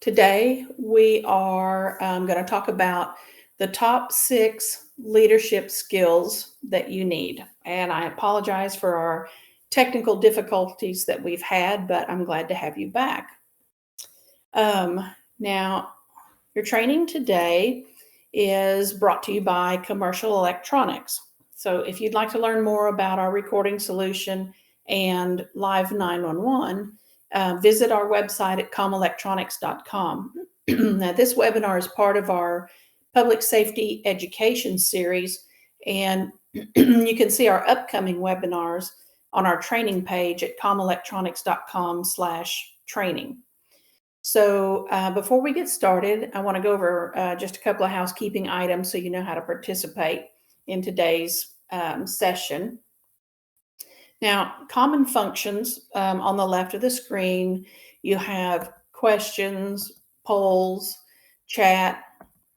Today, we are going to talk about the top 6 leadership skills that you need. And I apologize for our technical difficulties that we've had, but I'm glad to have you back. Now, your training today is brought to you by Commercial Electronics. So if you'd like to learn more about our recording solution and Live 911, visit our website at commelectronics.com. Now, this webinar is part of our Public Safety Education Series, and you can see our upcoming webinars on our training page at commelectronics.com/training. So before we get started, I want to go over just a couple of housekeeping items so you know how to participate in today's session. Now, common functions on the left of the screen, you have questions, polls, chat,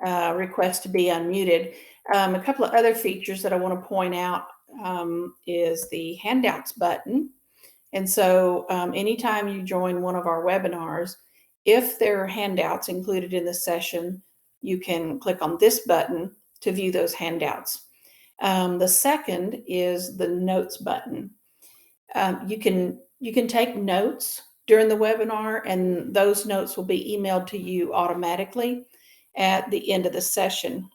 request to be unmuted. A couple of other features that I want to point out is the handouts button. And so anytime you join one of our webinars, if there are handouts included in the session, you can click on this button to view those handouts. The second is the notes button. You can take notes during the webinar, and those notes will be emailed to you automatically at the end of the session.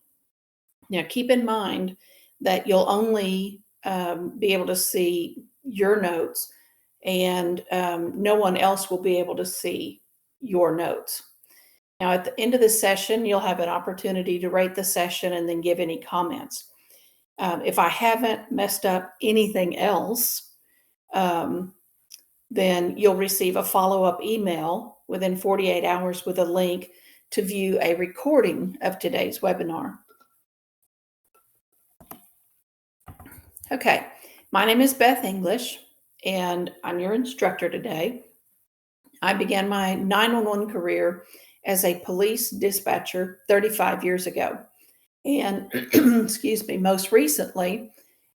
Now, keep in mind that you'll only be able to see your notes, and no one else will be able to see your notes. Now, at the end of the session, you'll have an opportunity to rate the session and then give any comments. If I haven't messed up anything else, then you'll receive a follow-up email within 48 hours with a link to view a recording of today's webinar. Okay, my name is Beth English, and I'm your instructor today. I began my 911 career as a police dispatcher 35 years ago, and excuse me, most recently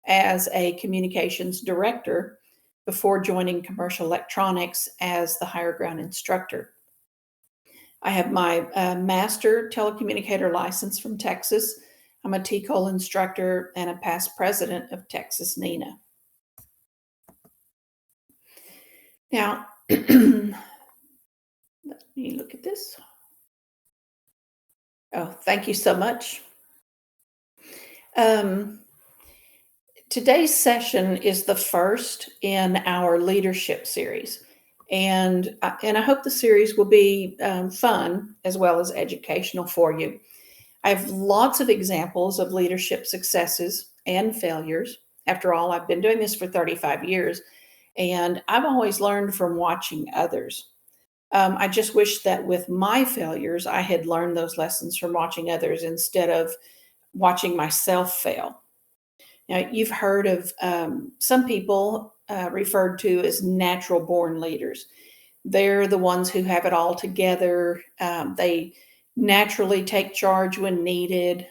as a communications director before joining Commercial Electronics as the higher ground instructor. I have my master telecommunicator license from Texas. I'm a TCOL instructor and a past president of Texas NENA. Now, let me look at this. Oh, thank you so much. Today's session is the first in our leadership series, and I hope the series will be fun as well as educational for you. I have lots of examples of leadership successes and failures. After all, I've been doing this for 35 years, and I've always learned from watching others. I just wish that with my failures, I had learned those lessons from watching others instead of watching myself fail. Now, you've heard of some people referred to as natural born leaders. They're the ones who have it all together. They naturally take charge when needed,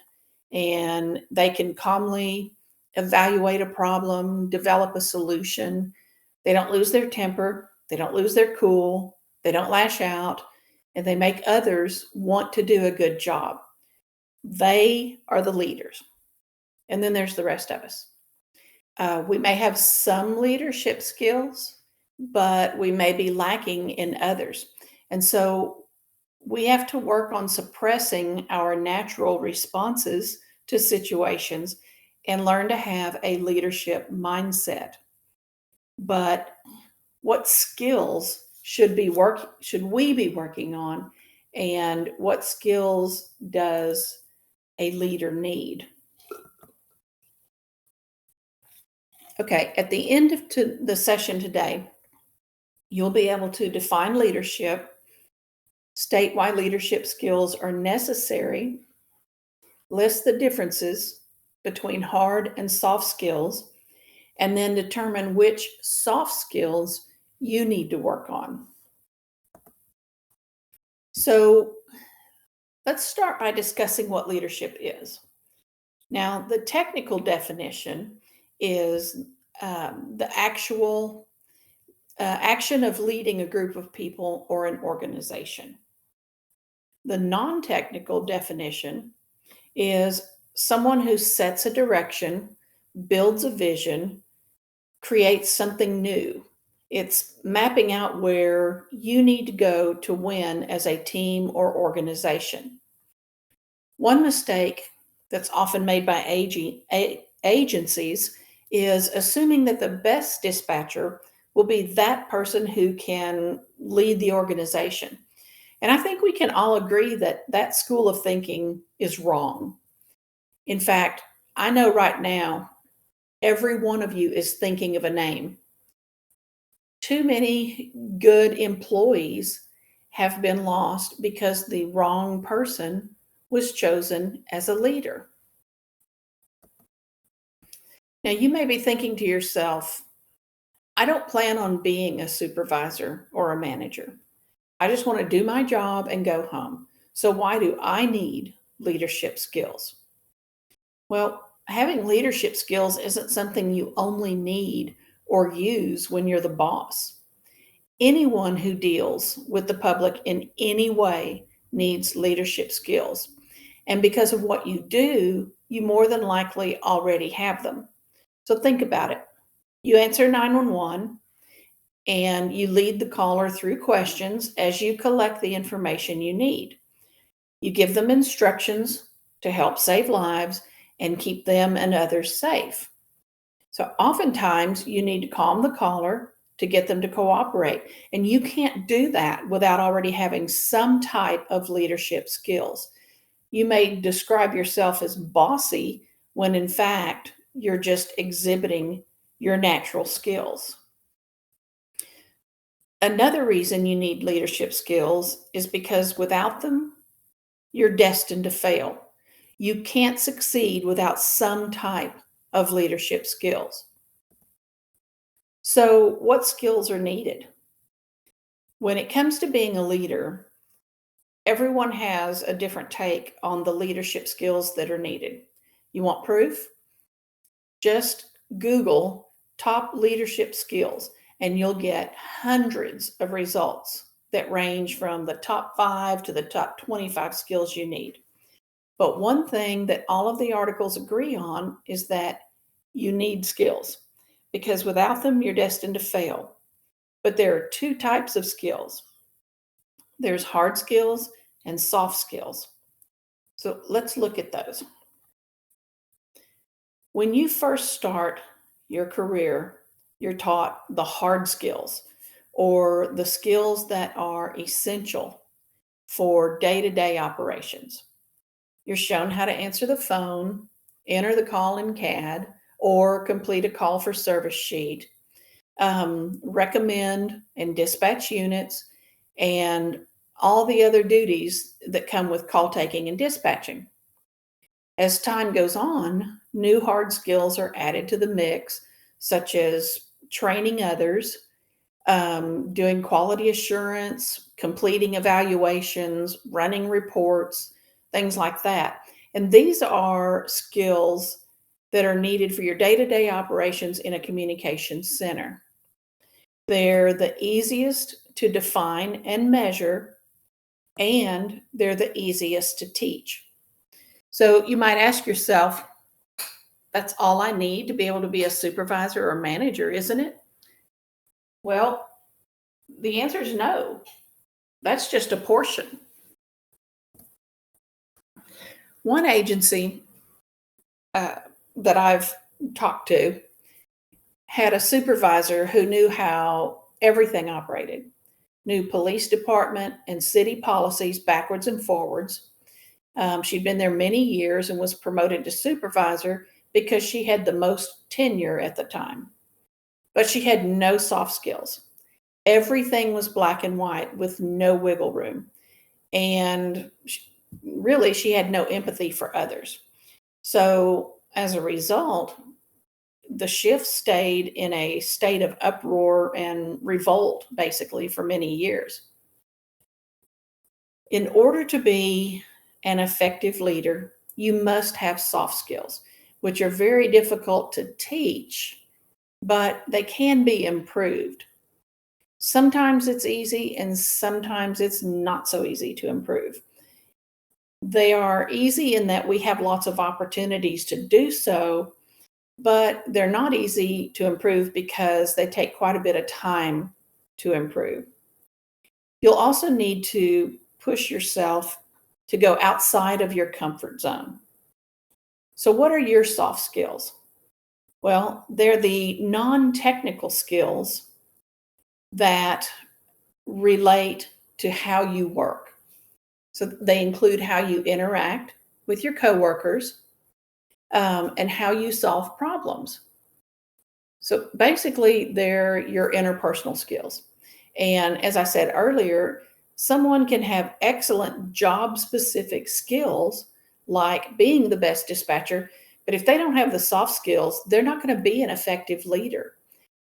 and they can calmly evaluate a problem, develop a solution. They don't lose their temper. They don't lose their cool. They don't lash out, and they make others want to do a good job. They are the leaders. And then there's the rest of us. We may have some leadership skills, but we may be lacking in others. And so we have to work on suppressing our natural responses to situations and learn to have a leadership mindset. But what skills should we be working on, and what skills does a leader need? Okay, at the end of the session today, you'll be able to define leadership, state why leadership skills are necessary, list the differences between hard and soft skills, and then determine which soft skills you need to work on. So let's start by discussing what leadership is. Now, the technical definition is the actual action of leading a group of people or an organization. The non-technical definition is someone who sets a direction, builds a vision, creates something new. It's mapping out where you need to go to win as a team or organization. One mistake that's often made by agencies is assuming that the best dispatcher will be that person who can lead the organization. And I think we can all agree that that school of thinking is wrong. In fact, I know right now, every one of you is thinking of a name. Too many good employees have been lost because the wrong person was chosen as a leader. Now, you may be thinking to yourself, I don't plan on being a supervisor or a manager. I just want to do my job and go home. So, why do I need leadership skills? Well, having leadership skills isn't something you only need or use when you're the boss. Anyone who deals with the public in any way needs leadership skills. And because of what you do, you more than likely already have them. So think about it. You answer 911 and you lead the caller through questions as you collect the information you need. You give them instructions to help save lives and keep them and others safe. So oftentimes you need to calm the caller to get them to cooperate. And you can't do that without already having some type of leadership skills. You may describe yourself as bossy when in fact you're just exhibiting your natural skills. Another reason you need leadership skills is because without them, you're destined to fail. You can't succeed without some type of leadership skills. So, what skills are needed? When it comes to being a leader, everyone has a different take on the leadership skills that are needed. You want proof? Just Google top leadership skills, and you'll get hundreds of results that range from the top 5 to the top 25 skills you need. But one thing that all of the articles agree on is that you need skills because without them, you're destined to fail. But there are two types of skills. There's hard skills and soft skills. So let's look at those. When you first start your career, you're taught the hard skills or the skills that are essential for day-to-day operations. You're shown how to answer the phone, enter the call in CAD, or complete a call for service sheet, recommend and dispatch units, and all the other duties that come with call taking and dispatching. As time goes on, new hard skills are added to the mix, such as training others, doing quality assurance, completing evaluations, running reports, things like that. And these are skills that are needed for your day-to-day operations in a communications center. They're the easiest to define and measure, and they're the easiest to teach. So you might ask yourself, that's all I need to be able to be a supervisor or manager, isn't it? Well, the answer is no. That's just a portion. One agency that I've talked to had a supervisor who knew how everything operated, knew police department and city policies backwards and forwards. She'd been there many years and was promoted to supervisor because she had the most tenure at the time. But she had no soft skills. Everything was black and white with no wiggle room. And really, she had no empathy for others. So as a result, the shift stayed in a state of uproar and revolt, basically, for many years. In order to be an effective leader, you must have soft skills, which are very difficult to teach, but they can be improved. Sometimes it's easy and sometimes it's not so easy to improve. They are easy in that we have lots of opportunities to do so, but they're not easy to improve because they take quite a bit of time to improve. You'll also need to push yourself to go outside of your comfort zone. So, what are your soft skills? Well, they're the non technical skills that relate to how you work. So, they include how you interact with your coworkers, and how you solve problems. So basically, they're your interpersonal skills. And as I said earlier, someone can have excellent job specific skills like being the best dispatcher, but if they don't have the soft skills, they're not going to be an effective leader.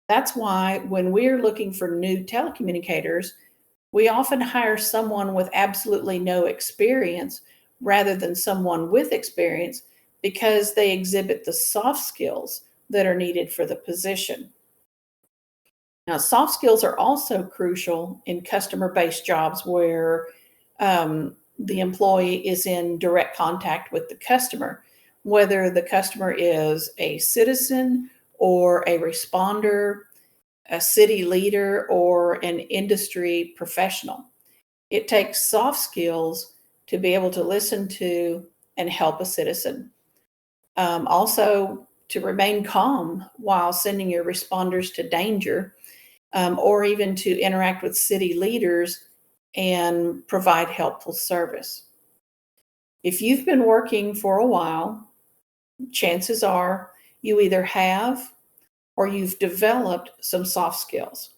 That's why when we're looking for new telecommunicators, we often hire someone with absolutely no experience rather than someone with experience because they exhibit the soft skills that are needed for the position. Now, soft skills are also crucial in customer based jobs where the employee is in direct contact with the customer, whether the customer is a citizen or a responder, a city leader, or an industry professional. It takes soft skills to be able to listen to and help a citizen. Also, to remain calm while sending your responders to danger, or even to interact with city leaders and provide helpful service. If you've been working for a while, chances are you either have or you've developed some soft skills.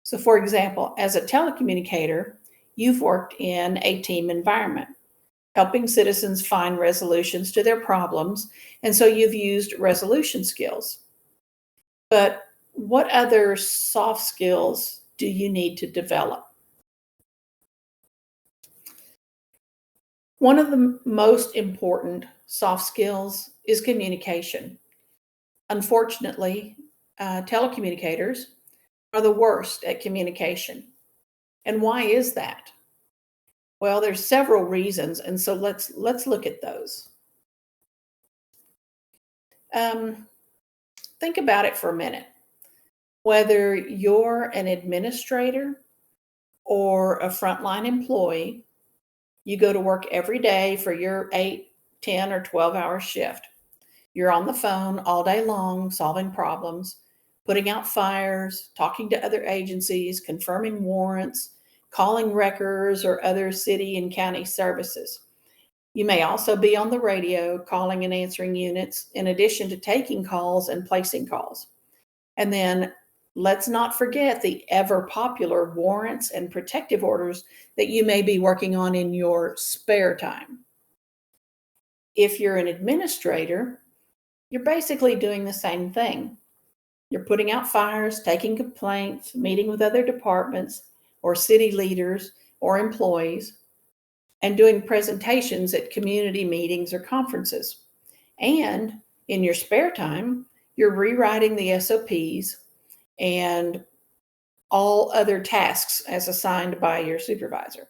So, for example, as a telecommunicator, you've worked in a team environment, helping citizens find resolutions to their problems, and so you've used resolution skills. But what other soft skills do you need to develop? One of the most important soft skills is communication. Unfortunately, telecommunicators are the worst at communication. And why is that? Well, there's several reasons, and so let's look at those. Um, think about it for a minute. Whether you're an administrator or a frontline employee, you go to work every day for your 8, 10, or 12-hour shift. You're on the phone all day long, solving problems, putting out fires, talking to other agencies, confirming warrants, calling wreckers or other city and county services. You may also be on the radio calling and answering units in addition to taking calls and placing calls. And then let's not forget the ever popular warrants and protective orders that you may be working on in your spare time. If you're an administrator, you're basically doing the same thing. You're putting out fires, taking complaints, meeting with other departments or city leaders or employees, and doing presentations at community meetings or conferences. And in your spare time, you're rewriting the SOPs and all other tasks as assigned by your supervisor.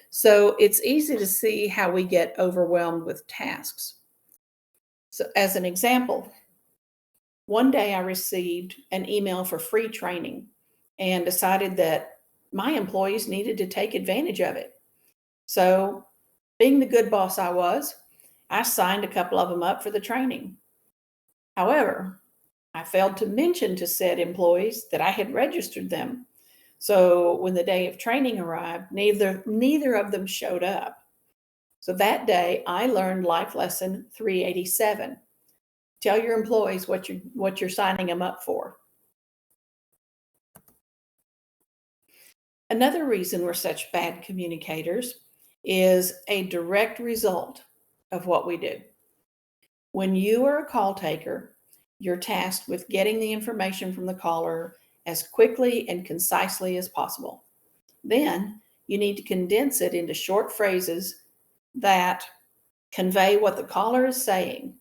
So it's easy to see how we get overwhelmed with tasks. So, as an example, one day I received an email for free training and decided that my employees needed to take advantage of it. So, being the good boss I was, I signed a couple of them up for the training. However, I failed to mention to said employees that I had registered them. So when the day of training arrived, neither of them showed up. So that day I learned life lesson 387. Tell your employees what you're signing them up for. Another reason we're such bad communicators is a direct result of what we do. When you are a call taker, you're tasked with getting the information from the caller as quickly and concisely as possible. Then you need to condense it into short phrases that convey what the caller is saying.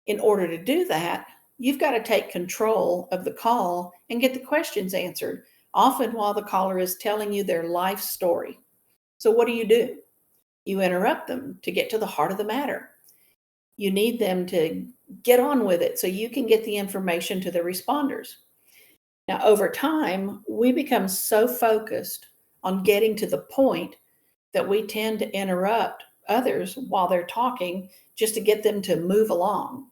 In order to do that, you've got to take control of the call and get the questions answered, often while the caller is telling you their life story. So what do? You interrupt them to get to the heart of the matter. You need them to get on with it so you can get the information to the responders. Now, over time, we become so focused on getting to the point that we tend to interrupt others while they're talking just to get them to move along.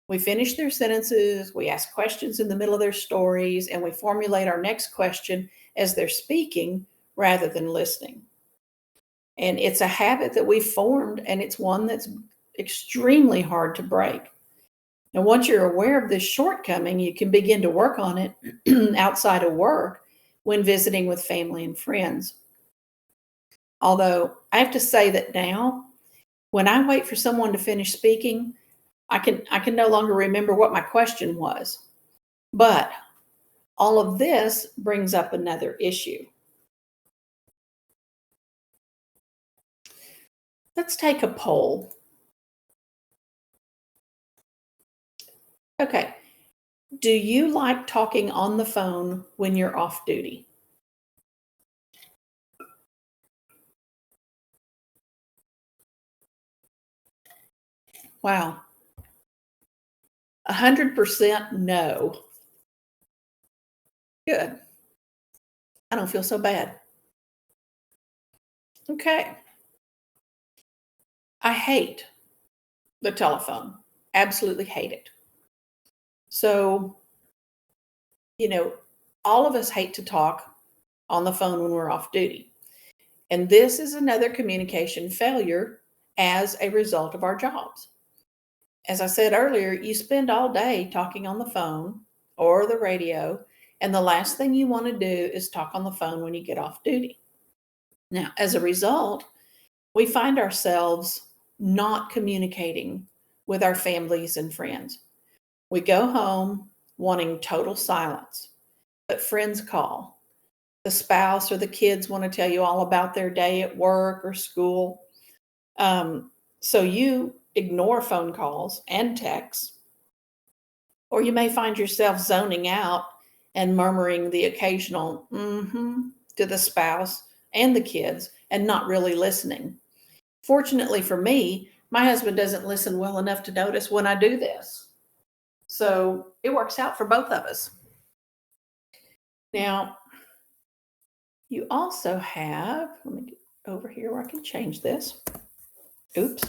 We finish their sentences, we ask questions in the middle of their stories, and we formulate our next question as they're speaking rather than listening. And it's a habit that we've formed, and it's one that's extremely hard to break. And once you're aware of this shortcoming, you can begin to work on it outside of work when visiting with family and friends. Although I have to say that now, when I wait for someone to finish speaking, I can no longer remember what my question was. But all of this brings up another issue. Let's take a poll. Okay. Do you like talking on the phone when you're off duty? Wow. 100% no. Good. I don't feel so bad. Okay. I hate the telephone. Absolutely hate it. So, you know, all of us hate to talk on the phone when we're off duty. And this is another communication failure as a result of our jobs. As I said earlier, you spend all day talking on the phone or the radio, and the last thing you want to do is talk on the phone when you get off duty. Now, as a result, we find ourselves not communicating with our families and friends. We go home wanting total silence, but friends call. The spouse or the kids want to tell you all about their day at work or school. So you ignore phone calls and texts, or you may find yourself zoning out and murmuring the occasional to the spouse and the kids and not really listening. Fortunately for me, my husband doesn't listen well enough to notice when I do this. So it works out for both of us. Now, you also have, let me get over here where I can change this. Oops.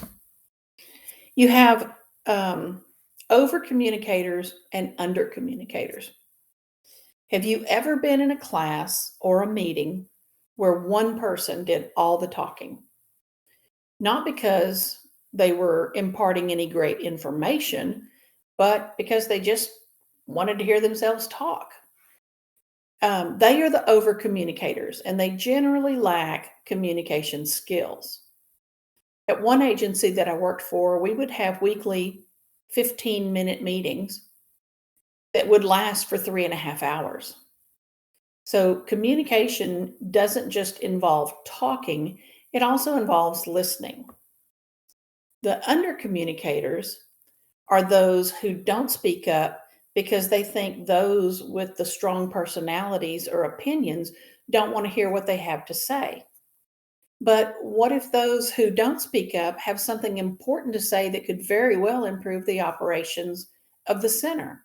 You have over communicators and under communicators. Have you ever been in a class or a meeting where one person did all the talking? Not because they were imparting any great information, but because they just wanted to hear themselves talk. They are the over communicators, and they generally lack communication skills. At one agency that I worked for, we would have weekly 15-minute meetings that would last for 3.5 hours. So communication doesn't just involve talking, it also involves listening. The under communicators are those who don't speak up because they think those with the strong personalities or opinions don't want to hear what they have to say. But what if those who don't speak up have something important to say that could very well improve the operations of the center?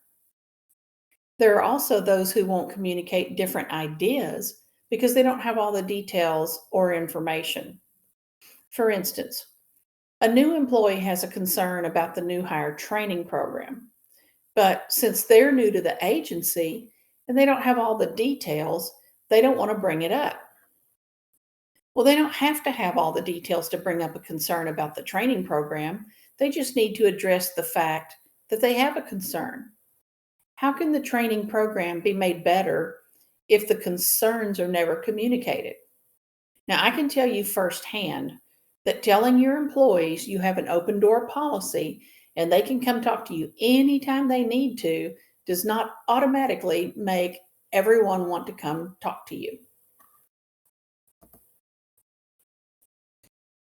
There are also those who won't communicate different ideas because they don't have all the details or information. For instance, a new employee has a concern about the new hire training program, but since they're new to the agency and they don't have all the details, they don't want to bring it up. Well, they don't have to have all the details to bring up a concern about the training program. They just need to address the fact that they have a concern. How can the training program be made better if the concerns are never communicated? Now, I can tell you firsthand that telling your employees you have an open door policy and they can come talk to you anytime they need to does not automatically make everyone want to come talk to you.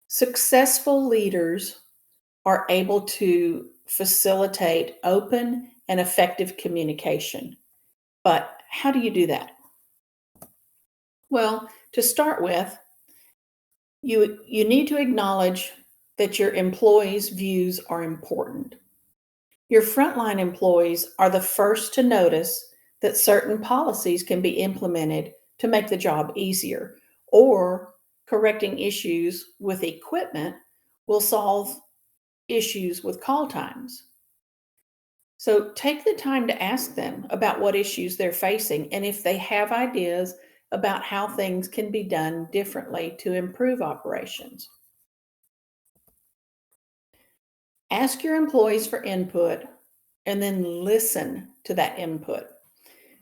Successful leaders are able to facilitate open and effective communication. But how do you do that? Well, to start with, You need to acknowledge that your employees' views are important. Your frontline employees are the first to notice that certain policies can be implemented to make the job easier, or correcting issues with equipment will solve issues with call times. So take the time to ask them about what issues they're facing and if they have ideas about how things can be done differently to improve operations. Ask your employees for input and then listen to that input.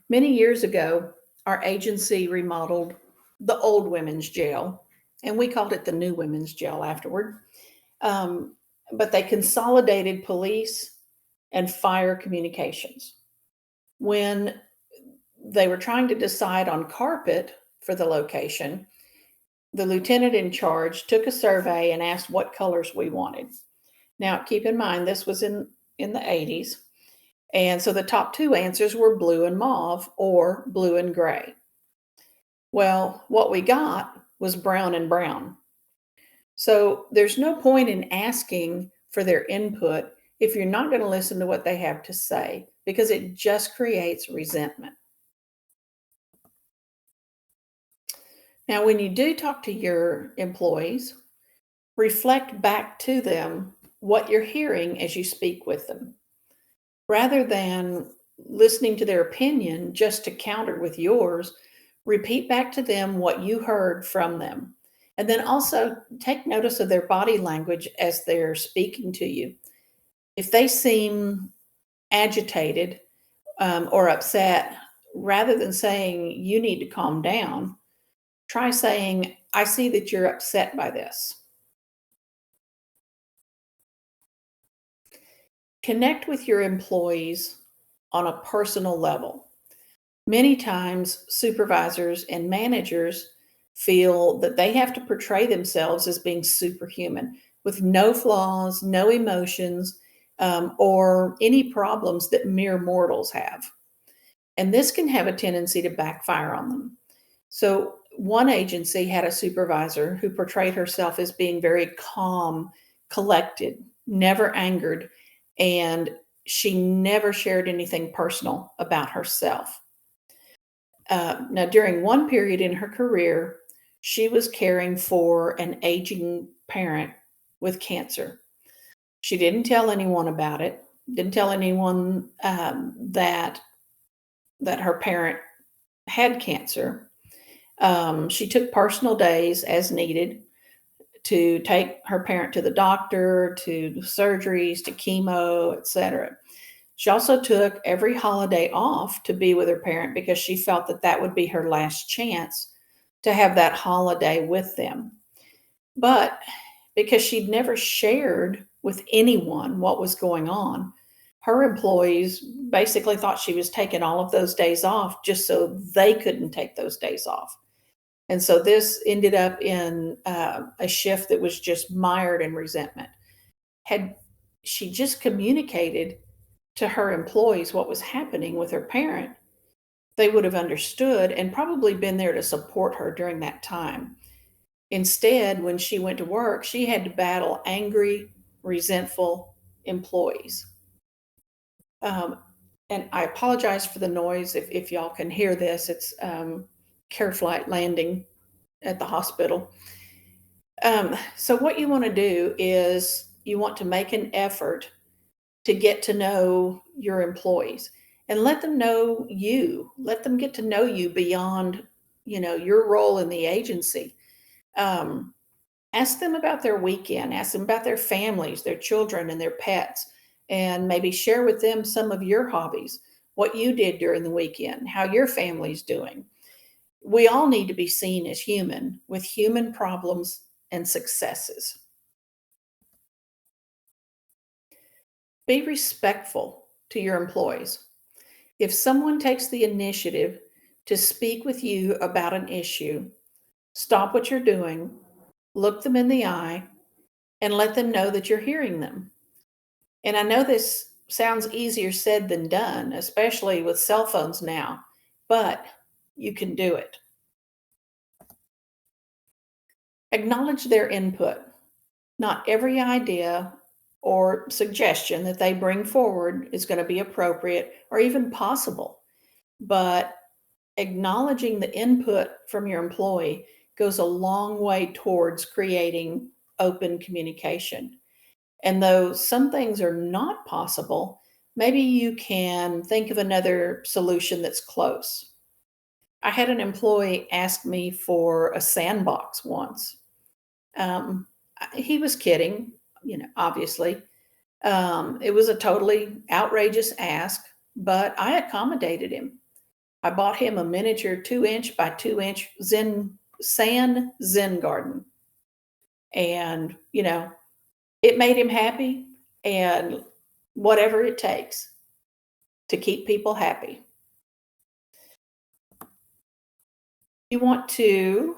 Many years ago, our agency remodeled the old women's jail, and we called it the new women's jail afterward. Um, but they consolidated police and fire communications. When they were trying to decide on carpet for the location, the lieutenant in charge took a survey and asked what colors we wanted. Now, keep in mind, this was in the 80s. And so the top two answers were blue and mauve or blue and gray. Well, what we got was brown and brown. So there's no point in asking for their input if you're not going to listen to what they have to say, because it just creates resentment. Now, when you do talk to your employees, reflect back to them what you're hearing as you speak with them. Rather than listening to their opinion just to counter with yours, repeat back to them what you heard from them. And then also take notice of their body language as they're speaking to you. If they seem agitated or upset, rather than saying, you need to calm down, try saying, I see that you're upset by this. Connect with your employees on a personal level. Many times, supervisors and managers feel that they have to portray themselves as being superhuman with no flaws, no emotions, or any problems that mere mortals have. And this can have a tendency to backfire on them. So, one agency had a supervisor who portrayed herself as being very calm, collected, never angered, and she never shared anything personal about herself. Now, during one period in her career, she was caring for an aging parent with cancer. She didn't tell anyone about it, didn't tell anyone that her parent had cancer. She took personal days as needed to take her parent to the doctor, to surgeries, to chemo, etc. She also took every holiday off to be with her parent because she felt that that would be her last chance to have that holiday with them. But because she'd never shared with anyone what was going on, her employees basically thought she was taking all of those days off just so they couldn't take those days off. And so this ended up in a shift that was just mired in resentment. Had she just communicated to her employees what was happening with her parent, they would have understood and probably been there to support her during that time. Instead, when she went to work, she had to battle angry, resentful employees. Um, and I apologize for the noise if y'all can hear this. It's care flight landing at the hospital. So, what you want to do is you want to make an effort to get to know your employees and let them know you. Let them get to know you beyond, your role in the agency. Um, Ask them about their weekend. Ask them about their families, their children, and their pets, and maybe share with them some of your hobbies, what you did during the weekend, how your family's doing. We all need to be seen as human with human problems and successes. Be respectful to your employees. If someone takes the initiative to speak with you about an issue, stop what you're doing, look them in the eye, and let them know that you're hearing them. And I know this sounds easier said than done, especially with cell phones now, but you can do it. Acknowledge their input. Not every idea or suggestion that they bring forward is going to be appropriate or even possible, but acknowledging the input from your employee goes a long way towards creating open communication. And though some things are not possible, maybe you can think of another solution that's close. I had an employee ask me for a sandbox once. Um, he was kidding, obviously. It was a totally outrageous ask, but I accommodated him. I bought him a miniature 2-inch by 2-inch Zen garden. And, it made him happy, and whatever it takes to keep people happy. You want to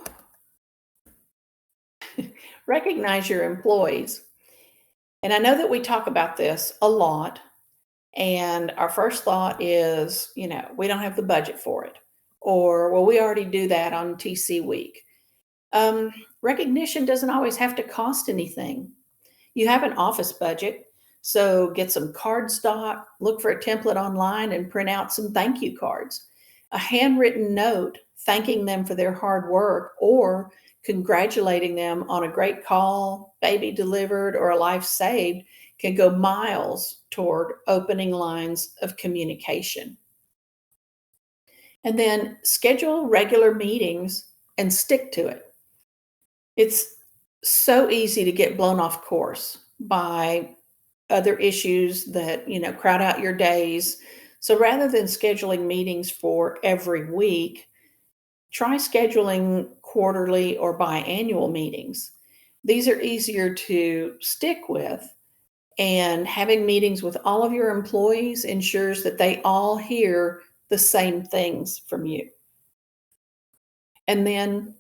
recognize your employees. And I know that we talk about this a lot. And our first thought is, we don't have the budget for it. Or, well, we already do that on TC week. Recognition doesn't always have to cost anything. You have an office budget, so get some cardstock, look for a template online, and print out some thank you cards. A handwritten note thanking them for their hard work or congratulating them on a great call, baby delivered, or a life saved can go miles toward opening lines of communication. And then schedule regular meetings and stick to it. It's so easy to get blown off course by other issues that, crowd out your days. So rather than scheduling meetings for every week, try scheduling quarterly or biannual meetings. These are easier to stick with, and having meetings with all of your employees ensures that they all hear the same things from you. And then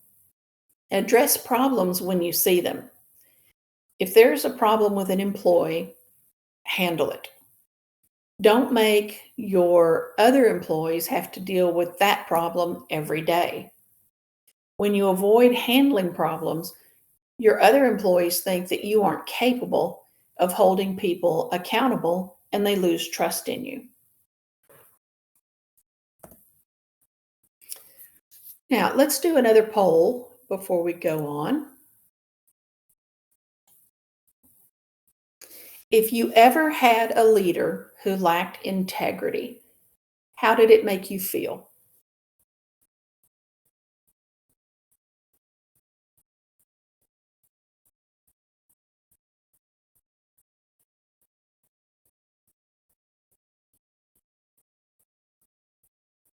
address problems when you see them. If there's a problem with an employee, handle it. Don't make your other employees have to deal with that problem every day. When you avoid handling problems, your other employees think that you aren't capable of holding people accountable, and they lose trust in you. Now, let's do another poll before we go on. If you ever had a leader who lacked integrity, how did it make you feel?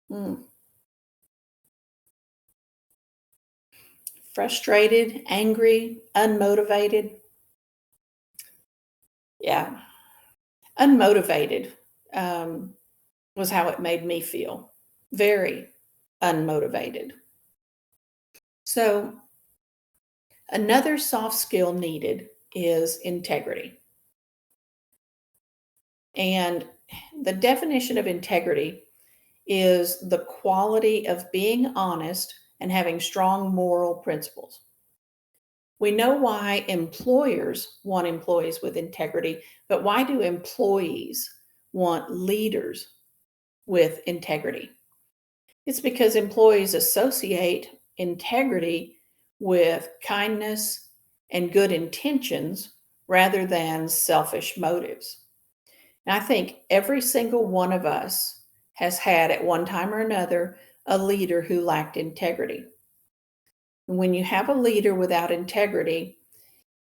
Hmm. Frustrated, angry, unmotivated? Yeah, unmotivated was how it made me feel. Very unmotivated. So, another soft skill needed is integrity. And the definition of integrity is the quality of being honest and having strong moral principles. We know why employers want employees with integrity, but why do employees want leaders with integrity? It's because employees associate integrity with kindness and good intentions rather than selfish motives. And I think every single one of us has had at one time or another a leader who lacked integrity. And when you have a leader without integrity,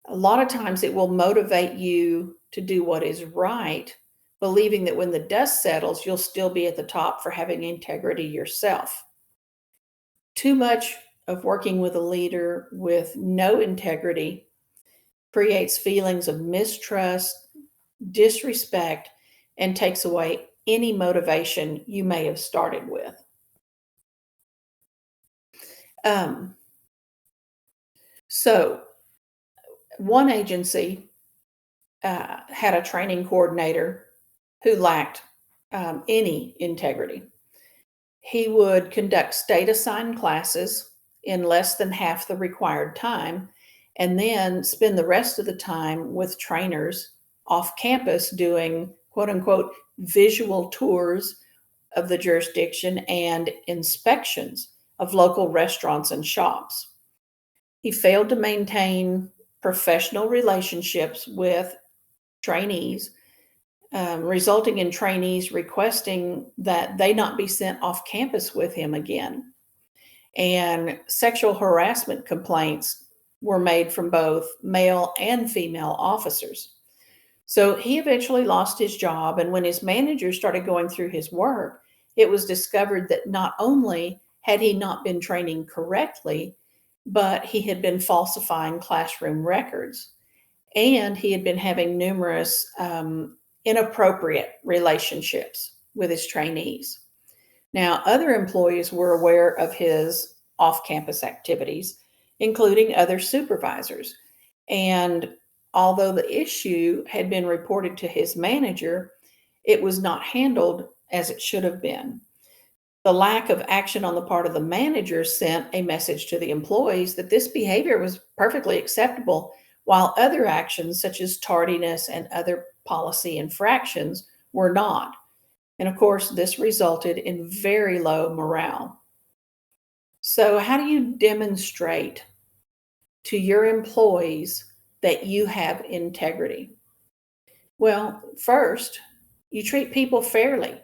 a lot of times it will motivate you to do what is right, believing that when the dust settles, you'll still be at the top for having integrity yourself. Too much of working with a leader with no integrity creates feelings of mistrust, disrespect, and takes away any motivation you may have started with. Um, so, one agency had a training coordinator who lacked any integrity. He would conduct state assigned classes in less than half the required time, and then spend the rest of the time with trainers off campus doing quote unquote visual tours of the jurisdiction and inspections of local restaurants and shops. He failed to maintain professional relationships with trainees, resulting in trainees requesting that they not be sent off campus with him again. And sexual harassment complaints were made from both male and female officers. So he eventually lost his job. And when his manager started going through his work, it was discovered that not only had he not been training correctly, but he had been falsifying classroom records. And he had been having numerous inappropriate relationships with his trainees. Now, other employees were aware of his off campus activities, including other supervisors. And although the issue had been reported to his manager, it was not handled as it should have been. The lack of action on the part of the manager sent a message to the employees that this behavior was perfectly acceptable, while other actions, such as tardiness and other policy infractions, were not. And of course, this resulted in very low morale. So, how do you demonstrate to your employees that you have integrity? Well, first, you treat people fairly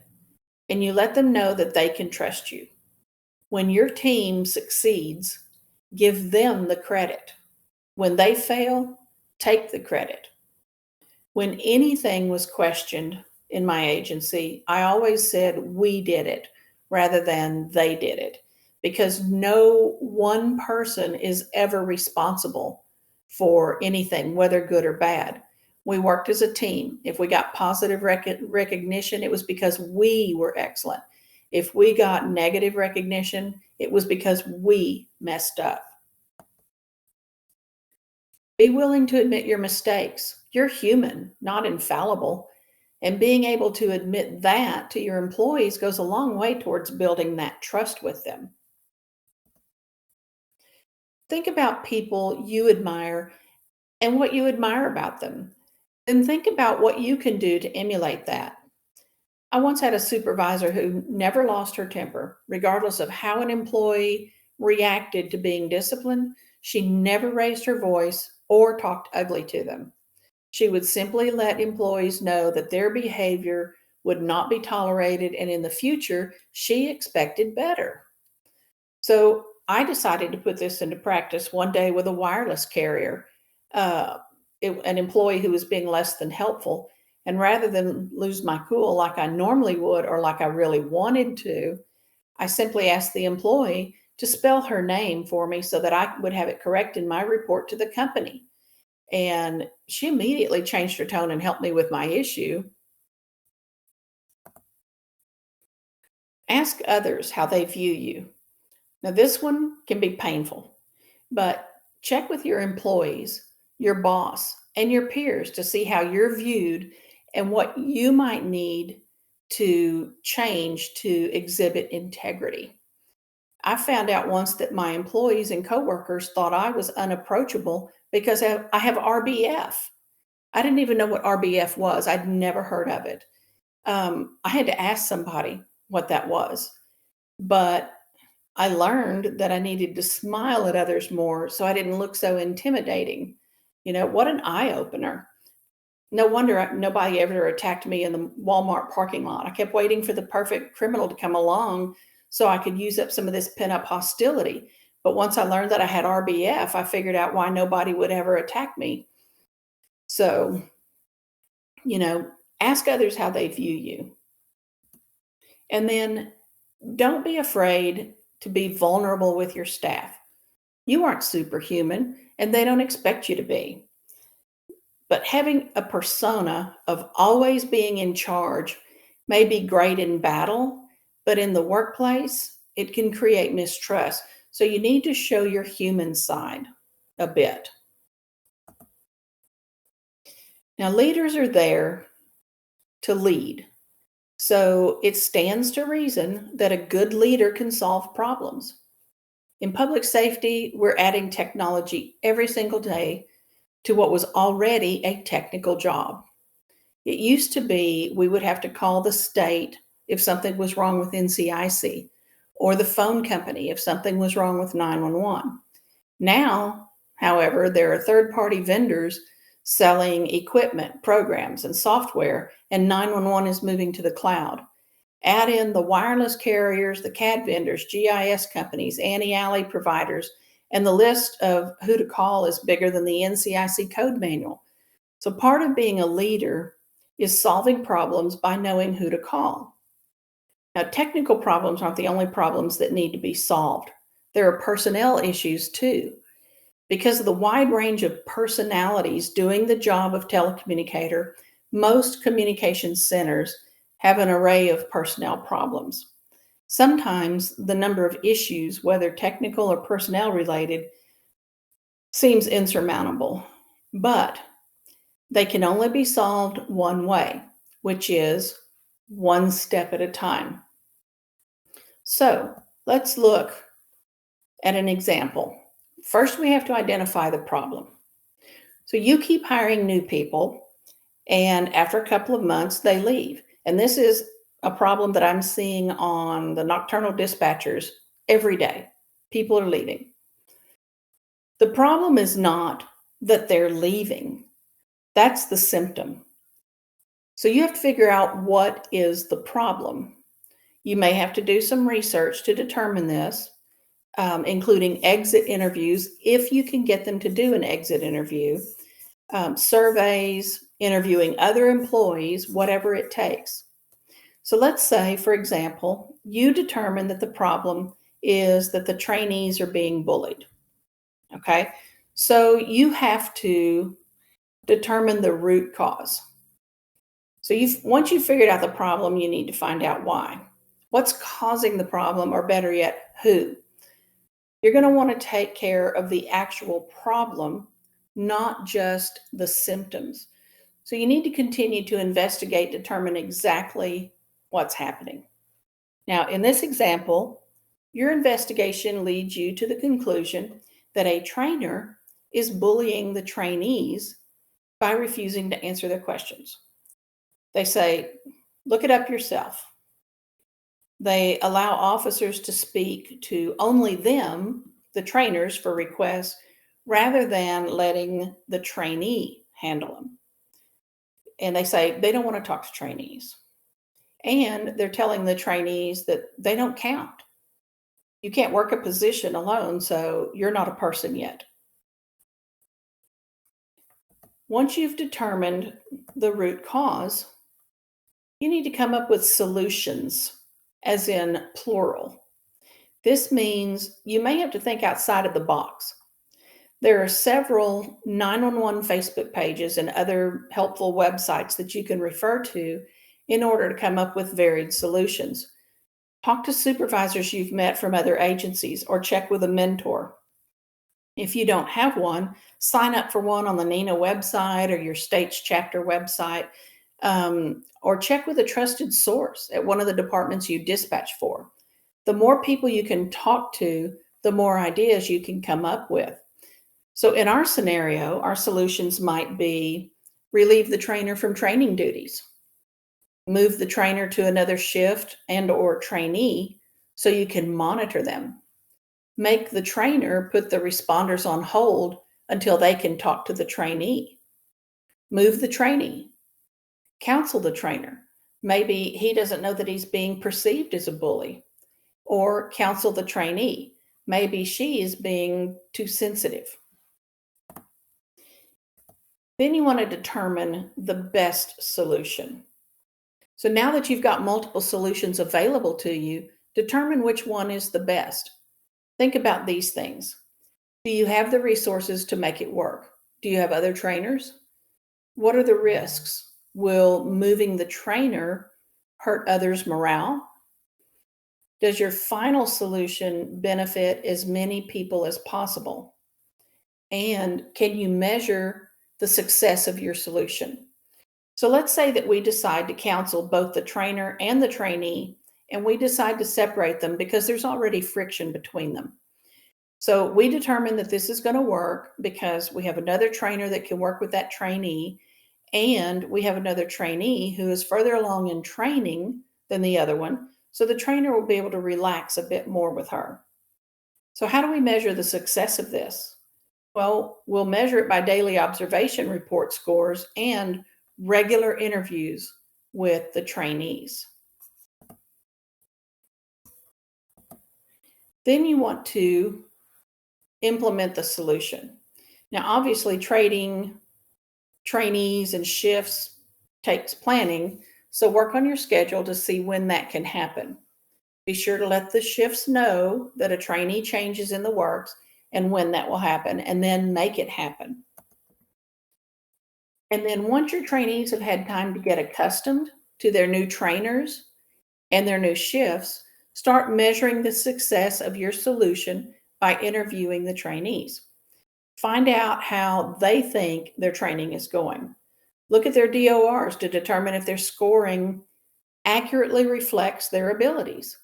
and you let them know that they can trust you. When your team succeeds, give them the credit. When they fail, take the credit. When anything was questioned in my agency, I always said we did it rather than they did it, because no one person is ever responsible for anything, whether good or bad. We worked as a team. If we got positive recognition, it was because we were excellent. If we got negative recognition, it was because we messed up. Be willing to admit your mistakes. You're human, not infallible. And being able to admit that to your employees goes a long way towards building that trust with them. Think about people you admire and what you admire about them. Then think about what you can do to emulate that. I once had a supervisor who never lost her temper, regardless of how an employee reacted to being disciplined. She never raised her voice or talked ugly to them. She would simply let employees know that their behavior would not be tolerated, and in the future, she expected better. So I decided to put this into practice one day with a wireless carrier, uh, an employee who was being less than helpful. And rather than lose my cool like I normally would or like I really wanted to, I simply asked the employee to spell her name for me so that I would have it correct in my report to the company. And she immediately changed her tone and helped me with my issue. Ask others how they view you. Now, this one can be painful, but check with your employees, your boss, and your peers to see how you're viewed and what you might need to change to exhibit integrity. I found out once that my employees and coworkers thought I was unapproachable because I have RBF. I didn't even know what RBF was. I'd never heard of it. I had to ask somebody what that was, but I learned that I needed to smile at others more so I didn't look so intimidating. What an eye opener. No wonder nobody ever attacked me in the Walmart parking lot. I kept waiting for the perfect criminal to come along so I could use up some of this pent up hostility. But once I learned that I had RBF, I figured out why nobody would ever attack me. So, you know, ask others how they view you. And then don't be afraid to be vulnerable with your staff. You aren't superhuman, and they don't expect you to be. But having a persona of always being in charge may be great in battle, but in the workplace, it can create mistrust. So you need to show your human side a bit. Now, leaders are there to lead. So it stands to reason that a good leader can solve problems. In public safety, we're adding technology every single day to what was already a technical job. It used to be we would have to call the state if something was wrong with NCIC, or the phone company if something was wrong with 911. Now, however, there are third-party vendors selling equipment, programs, and software, and 911 is moving to the cloud. Add in the wireless carriers, the CAD vendors, GIS companies, anti-alley providers, and the list of who to call is bigger than the NCIC code manual. So part of being a leader is solving problems by knowing who to call. Now, technical problems aren't the only problems that need to be solved. There are personnel issues too. Because of the wide range of personalities doing the job of telecommunicator, most communication centers have an array of personnel problems. Sometimes the number of issues, whether technical or personnel related, seems insurmountable, but they can only be solved one way, which is one step at a time. So let's look at an example. First, we have to identify the problem. So you keep hiring new people, and after a couple of months, they leave. And this is a problem that I'm seeing on the nocturnal dispatchers every day. People are leaving. The problem is not that they're leaving. That's the symptom. So you have to figure out what is the problem. You may have to do some research to determine this, including exit interviews, if you can get them to do an exit interview, surveys, interviewing other employees, whatever it takes. So let's say, for example, you determine that the problem is that the trainees are being bullied. Okay, so you have to determine the root cause. So once you've figured out the problem, you need to find out why. What's causing the problem, or better yet, who? You're going to want to take care of the actual problem, not just the symptoms. So you need to continue to investigate, determine exactly what's happening. Now, in this example, your investigation leads you to the conclusion that a trainer is bullying the trainees by refusing to answer their questions. They say, look it up yourself. They allow officers to speak to only them, the trainers, for requests, rather than letting the trainee handle them. And they say they don't want to talk to trainees. And they're telling the trainees that they don't count. You can't work a position alone, so you're not a person yet. Once you've determined the root cause, you need to come up with solutions, as in plural. This means you may have to think outside of the box. There are several 911 Facebook pages and other helpful websites that you can refer to in order to come up with varied solutions. Talk to supervisors you've met from other agencies, or check with a mentor. If you don't have one, sign up for one on the NENA website or your state's chapter website, or check with a trusted source at one of the departments you dispatch for. The more people you can talk to, the more ideas you can come up with. So in our scenario, our solutions might be relieve the trainer from training duties, move the trainer to another shift and or trainee so you can monitor them, make the trainer put the responders on hold until they can talk to the trainee, move the trainee, counsel the trainer. Maybe he doesn't know that he's being perceived as a bully, or counsel the trainee. Maybe she is being too sensitive. Then you want to determine the best solution. So now that you've got multiple solutions available to you, determine which one is the best. Think about these things. Do you have the resources to make it work? Do you have other trainers? What are the risks? Will moving the trainer hurt others' morale? Does your final solution benefit as many people as possible? And can you measure the success of your solution? So let's say that we decide to counsel both the trainer and the trainee, and we decide to separate them because there's already friction between them. So we determined that this is going to work because we have another trainer that can work with that trainee, and we have another trainee who is further along in training than the other one. So the trainer will be able to relax a bit more with her. So, how do we measure the success of this? Well, we'll measure it by daily observation report scores and regular interviews with the trainees. Then you want to implement the solution. Now, obviously, trading trainees and shifts takes planning, so work on your schedule to see when that can happen. Be sure to let the shifts know that a trainee changes in the works and when that will happen, and then make it happen. And then once your trainees have had time to get accustomed to their new trainers and their new shifts, start measuring the success of your solution by interviewing the trainees. Find out how they think their training is going. Look at their DORs to determine if their scoring accurately reflects their abilities.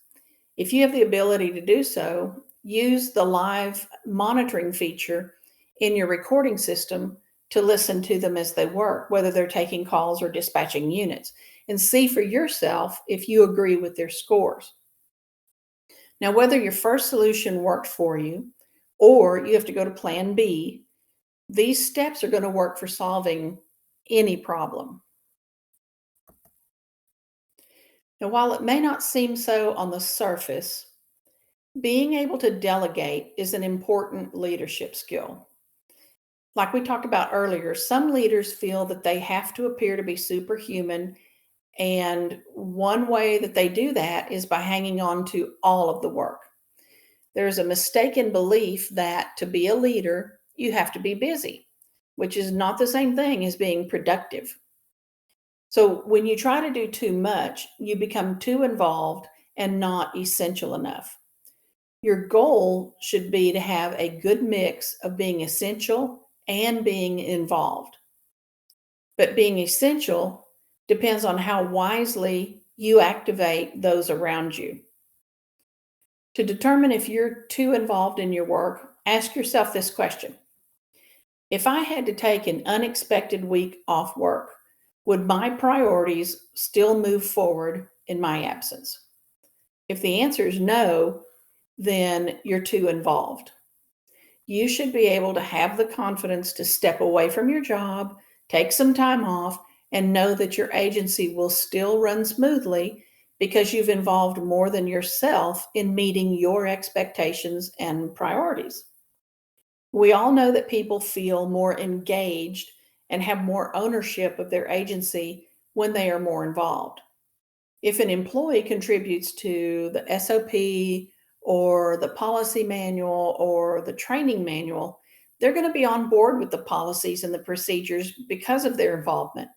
If you have the ability to do so, use the live monitoring feature in your recording system to listen to them as they work, whether they're taking calls or dispatching units, and see for yourself if you agree with their scores. Now, whether your first solution worked for you or you have to go to plan B, these steps are going to work for solving any problem. Now, while it may not seem so on the surface, being able to delegate is an important leadership skill. Like we talked about earlier, some leaders feel that they have to appear to be superhuman, and one way that they do that is by hanging on to all of the work. There's a mistaken belief that to be a leader, you have to be busy, which is not the same thing as being productive. So when you try to do too much, you become too involved and not essential enough. Your goal should be to have a good mix of being essential and being involved. But being essential depends on how wisely you activate those around you. To determine if you're too involved in your work, ask yourself this question. If I had to take an unexpected week off work, would my priorities still move forward in my absence? If the answer is no, then you're too involved. You should be able to have the confidence to step away from your job, take some time off, and know that your agency will still run smoothly because you've involved more than yourself in meeting your expectations and priorities. We all know that people feel more engaged and have more ownership of their agency when they are more involved. If an employee contributes to the SOP or the policy manual or the training manual, they're going to be on board with the policies and the procedures because of their involvement.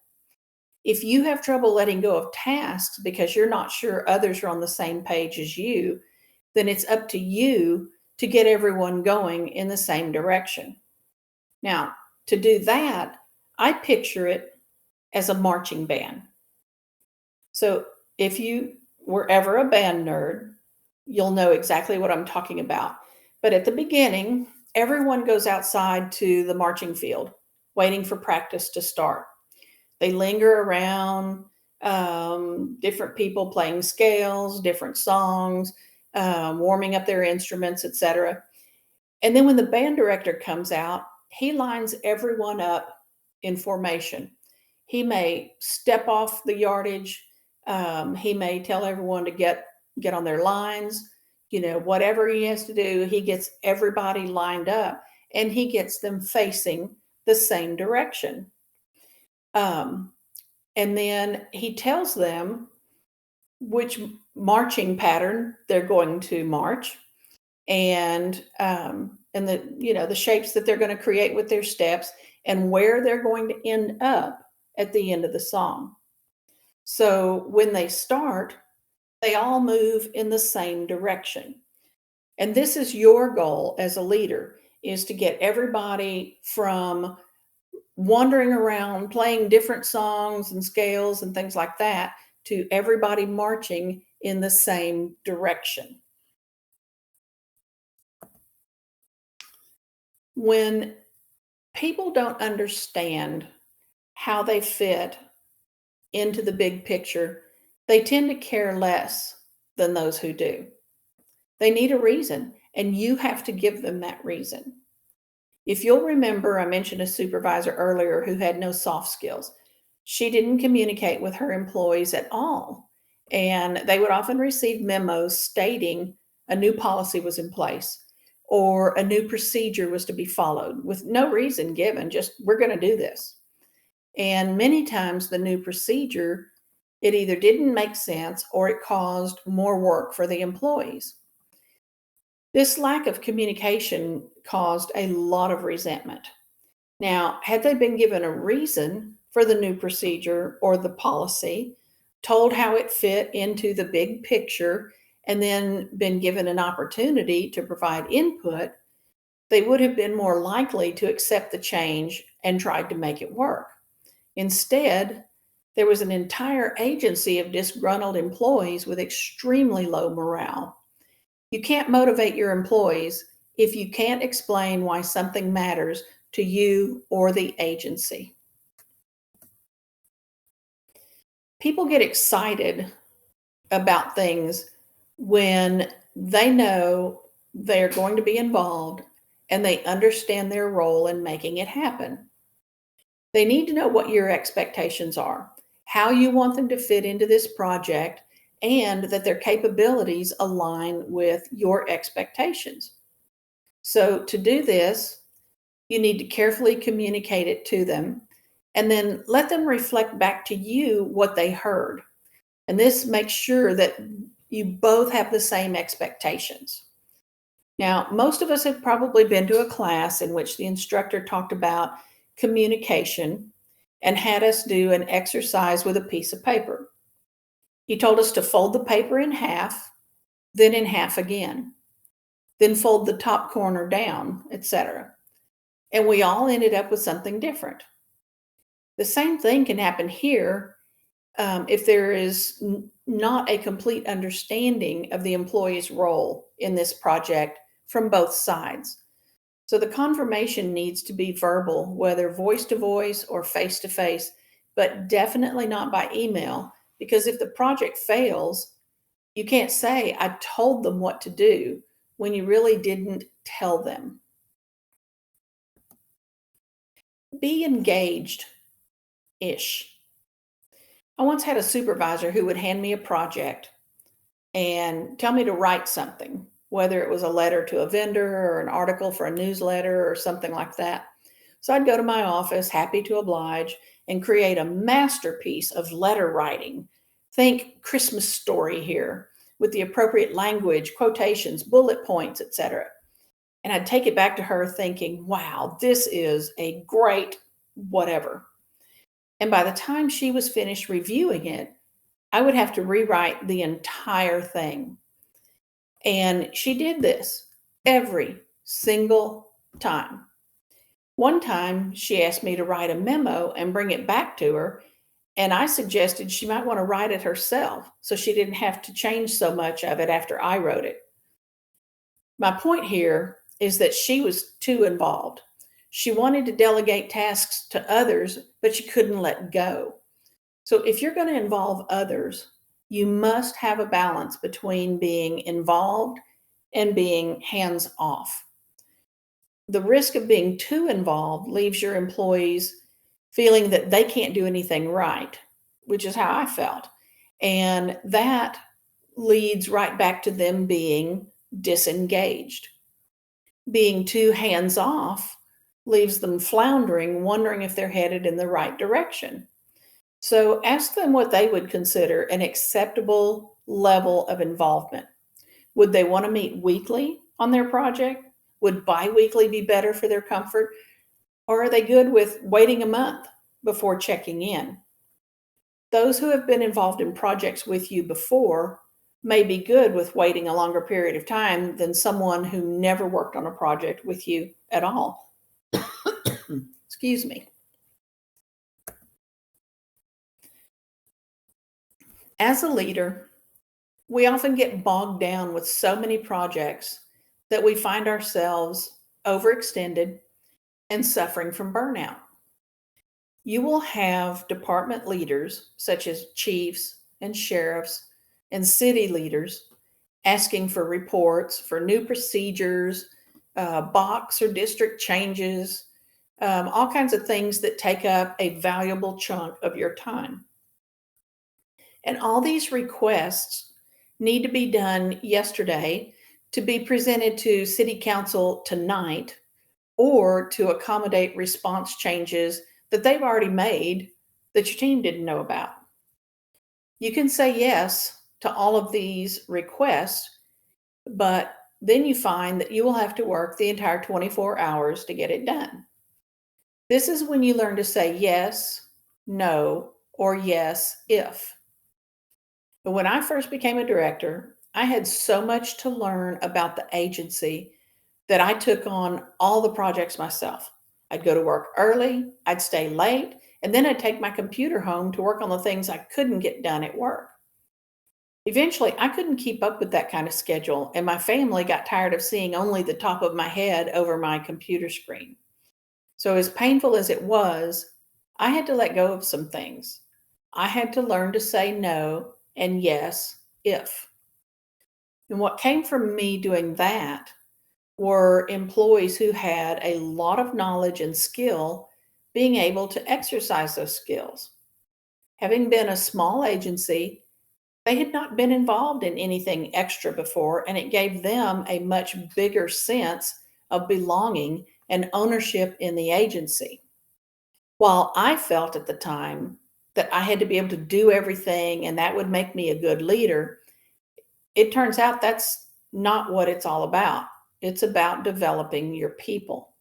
If you have trouble letting go of tasks because you're not sure others are on the same page as you, then it's up to you to get everyone going in the same direction. Now, to do that, I picture it as a marching band. So if you were ever a band nerd, you'll know exactly what I'm talking about. But at the beginning, everyone goes outside to the marching field, waiting for practice to start. They linger around, different people playing scales, different songs, warming up their instruments, etc. And then when the band director comes out, he lines everyone up in formation. He may step off the yardage. He may tell everyone to get on their lines. Whatever he has to do, he gets everybody lined up and he gets them facing the same direction. And then he tells them which marching pattern they're going to march, and the shapes that they're going to create with their steps, and where they're going to end up at the end of the song. So when they start, they all move in the same direction. And this is your goal as a leader, is to get everybody from wandering around playing different songs and scales and things like that to everybody marching in the same direction. When people don't understand how they fit into the big picture, they tend to care less than those who do. They need a reason, and you have to give them that reason. If you'll remember, I mentioned a supervisor earlier who had no soft skills. She didn't communicate with her employees at all. And they would often receive memos stating a new policy was in place or a new procedure was to be followed with no reason given, just we're going to do this. And many times the new procedure, it either didn't make sense or it caused more work for the employees. This lack of communication caused a lot of resentment. Now, had they been given a reason for the new procedure or the policy, told how it fit into the big picture, and then been given an opportunity to provide input, they would have been more likely to accept the change and tried to make it work. Instead, there was an entire agency of disgruntled employees with extremely low morale. You can't motivate your employees if you can't explain why something matters to you or the agency. People get excited about things when they know they're going to be involved and they understand their role in making it happen. They need to know what your expectations are, how you want them to fit into this project, and that their capabilities align with your expectations. So to do this, you need to carefully communicate it to them and then let them reflect back to you what they heard. And this makes sure that you both have the same expectations. Now, most of us have probably been to a class in which the instructor talked about communication and had us do an exercise with a piece of paper. He told us to fold the paper in half, then in half again, then fold the top corner down, etc. And we all ended up with something different. The same thing can happen here if there is not a complete understanding of the employee's role in this project from both sides. So the confirmation needs to be verbal, whether voice to voice or face to face, but definitely not by email, because if the project fails, you can't say, I told them what to do when you really didn't tell them. Be engaged-ish. I once had a supervisor who would hand me a project and tell me to write something, whether it was a letter to a vendor or an article for a newsletter or something like that. So I'd go to my office, happy to oblige, and create a masterpiece of letter writing. Think Christmas story here with the appropriate language, quotations, bullet points, etc. And I'd take it back to her thinking, wow, this is a great whatever. And by the time she was finished reviewing it, I would have to rewrite the entire thing. And she did this every single time. One time she asked me to write a memo and bring it back to her, and I suggested she might want to write it herself so she didn't have to change so much of it after I wrote it. My point here is that she was too involved. She wanted to delegate tasks to others, but she couldn't let go. So if you're going to involve others, you must have a balance between being involved and being hands-off. The risk of being too involved leaves your employees feeling that they can't do anything right, which is how I felt. And that leads right back to them being disengaged. Being too hands-off leaves them floundering, wondering if they're headed in the right direction. So ask them what they would consider an acceptable level of involvement. Would they want to meet weekly on their project? Would biweekly be better for their comfort? Or are they good with waiting a month before checking in? Those who have been involved in projects with you before may be good with waiting a longer period of time than someone who never worked on a project with you at all. Excuse me. As a leader, we often get bogged down with so many projects that we find ourselves overextended and suffering from burnout. You will have department leaders, such as chiefs and sheriffs and city leaders, asking for reports for new procedures, box or district changes, all kinds of things that take up a valuable chunk of your time. And all these requests need to be done yesterday to be presented to City Council tonight or to accommodate response changes that they've already made that your team didn't know about. You can say yes to all of these requests, but then you find that you will have to work the entire 24 hours to get it done. This is when you learn to say yes, no, or yes, if. But when I first became a director, I had so much to learn about the agency that I took on all the projects myself. I'd go to work early, I'd stay late, and then I'd take my computer home to work on the things I couldn't get done at work. Eventually, I couldn't keep up with that kind of schedule, and my family got tired of seeing only the top of my head over my computer screen. So, as painful as it was, I had to let go of some things. I had to learn to say no and yes, if. And what came from me doing that were employees who had a lot of knowledge and skill being able to exercise those skills. Having been a small agency, they had not been involved in anything extra before, and it gave them a much bigger sense of belonging and ownership in the agency. While I felt at the time that I had to be able to do everything and that would make me a good leader, it turns out that's not what it's all about. It's about developing your people.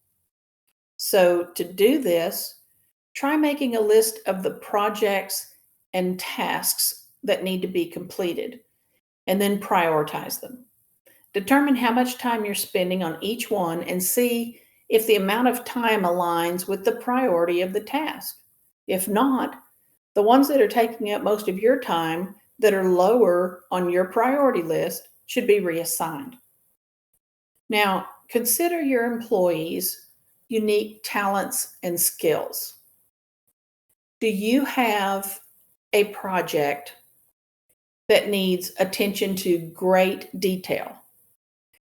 So, to do this, try making a list of the projects and tasks that need to be completed, and then prioritize them. Determine how much time you're spending on each one and see if the amount of time aligns with the priority of the task. If not, the ones that are taking up most of your time that are lower on your priority list should be reassigned. Now, consider your employees' unique talents and skills. Do you have a project that needs attention to great detail?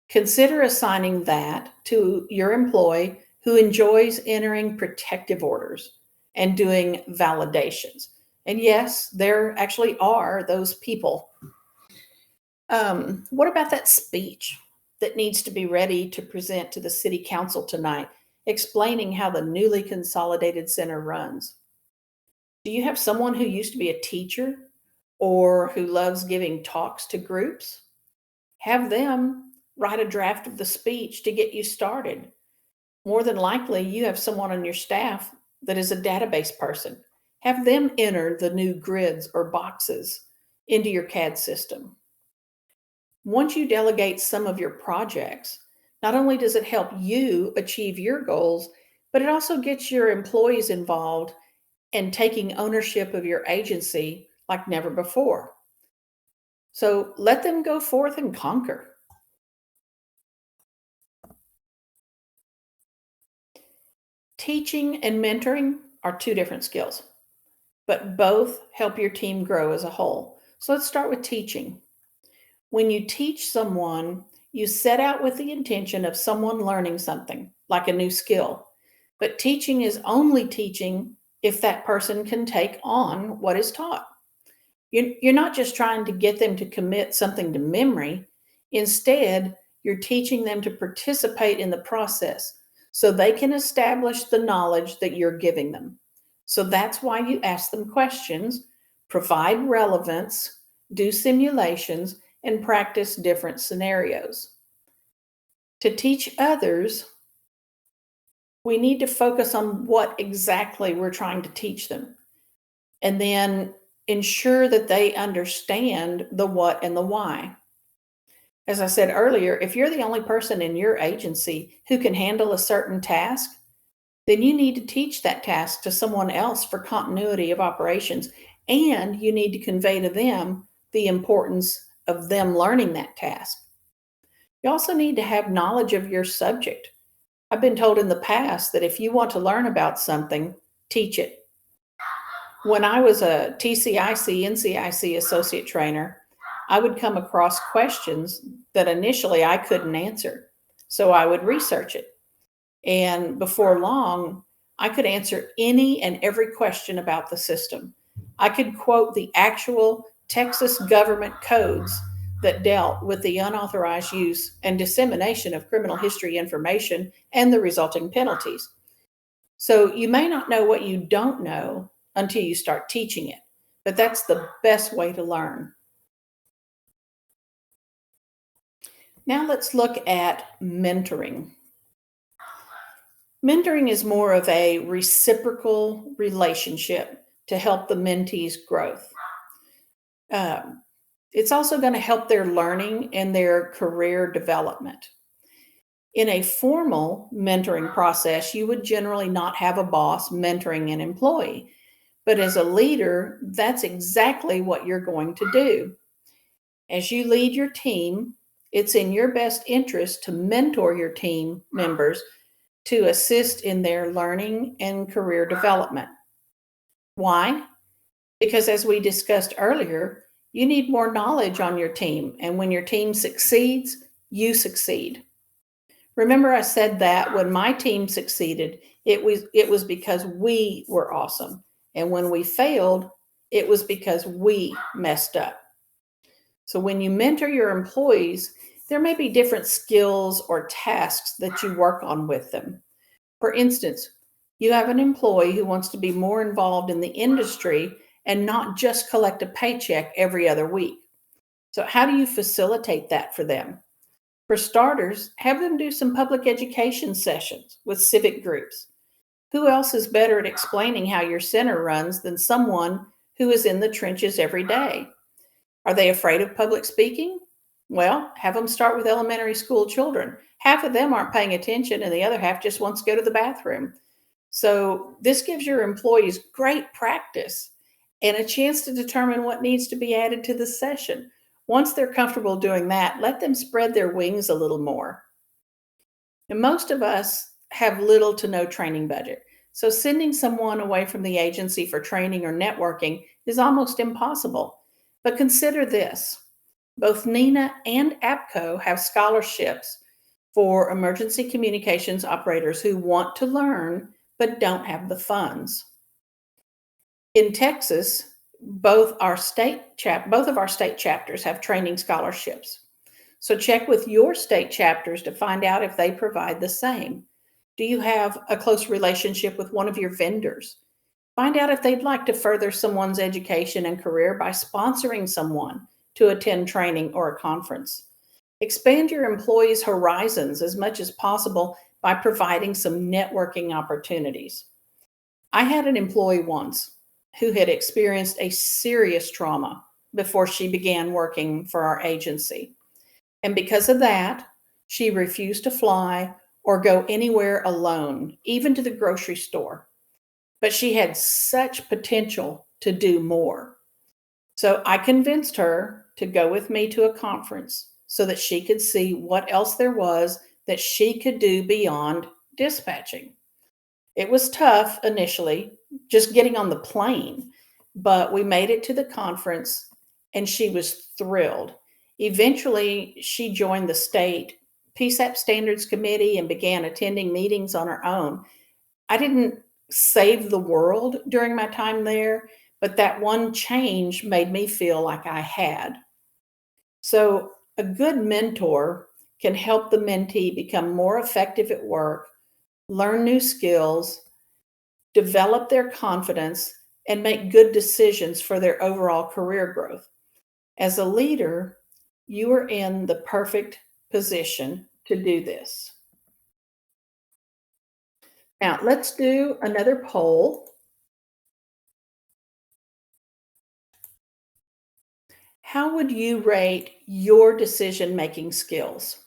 Consider assigning that to your employee who enjoys entering protective orders and doing validations. And yes, there actually are those people. What about that speech that needs to be ready to present to the City Council tonight, explaining how the newly consolidated center runs? Do you have someone who used to be a teacher or who loves giving talks to groups? Have them write a draft of the speech to get you started. More than likely, you have someone on your staff that is a database person. Have them enter the new grids or boxes into your CAD system. Once you delegate some of your projects, not only does it help you achieve your goals, but it also gets your employees involved and taking ownership of your agency like never before. So let them go forth and conquer. Teaching and mentoring are two different skills, but both help your team grow as a whole. So let's start with teaching. When you teach someone, you set out with the intention of someone learning something, like a new skill. But teaching is only teaching if that person can take on what is taught. You're not just trying to get them to commit something to memory. Instead, you're teaching them to participate in the process so they can establish the knowledge that you're giving them. So that's why you ask them questions, provide relevance, do simulations, and practice different scenarios. To teach others, we need to focus on what exactly we're trying to teach them, and then ensure that they understand the what and the why. As I said earlier, if you're the only person in your agency who can handle a certain task, then you need to teach that task to someone else for continuity of operations, and you need to convey to them the importance of them learning that task. You also need to have knowledge of your subject. I've been told in the past that if you want to learn about something, teach it. When I was a TCIC, NCIC associate trainer, I would come across questions that initially I couldn't answer. So I would research it. And before long, I could answer any and every question about the system. I could quote the actual Texas government codes that dealt with the unauthorized use and dissemination of criminal history information and the resulting penalties. So you may not know what you don't know until you start teaching it, but that's the best way to learn. Now let's look at mentoring. Mentoring is more of a reciprocal relationship to help the mentee's growth. Um, it's also going to help their learning and their career development. In a formal mentoring process, you would generally not have a boss mentoring an employee. But as a leader, that's exactly what you're going to do. As you lead your team, it's in your best interest to mentor your team members to assist in their learning and career development. Why? Because as we discussed earlier, you need more knowledge on your team. And when your team succeeds, you succeed. Remember, I said that when my team succeeded, it was because we were awesome. And when we failed, it was because we messed up. So when you mentor your employees, there may be different skills or tasks that you work on with them. For instance, you have an employee who wants to be more involved in the industry and not just collect a paycheck every other week. So, how do you facilitate that for them? For starters, have them do some public education sessions with civic groups. Who else is better at explaining how your center runs than someone who is in the trenches every day? Are they afraid of public speaking? Well, have them start with elementary school children. Half of them aren't paying attention, and the other half just wants to go to the bathroom. So, this gives your employees great practice and a chance to determine what needs to be added to the session. Once they're comfortable doing that, let them spread their wings a little more. And most of us have little to no training budget. So, sending someone away from the agency for training or networking is almost impossible. But consider this: both NINA and APCO have scholarships for emergency communications operators who want to learn but don't have the funds. In Texas, both of our state chapters have training scholarships. So check with your state chapters to find out if they provide the same. Do you have a close relationship with one of your vendors? Find out if they'd like to further someone's education and career by sponsoring someone to attend training or a conference. Expand your employees' horizons as much as possible by providing some networking opportunities. I had an employee once who had experienced a serious trauma before she began working for our agency. And because of that, she refused to fly or go anywhere alone, even to the grocery store. But she had such potential to do more. So I convinced her to go with me to a conference so that she could see what else there was that she could do beyond dispatching. It was tough initially, just getting on the plane, but we made it to the conference and she was thrilled. Eventually, she joined the state PSAP Standards Committee and began attending meetings on her own. I didn't save the world during my time there, but that one change made me feel like I had. So, a good mentor can help the mentee become more effective at work, learn new skills, develop their confidence, and make good decisions for their overall career growth. As a leader, you are in the perfect position to do this. Now, let's do another poll. How would you rate your decision making skills?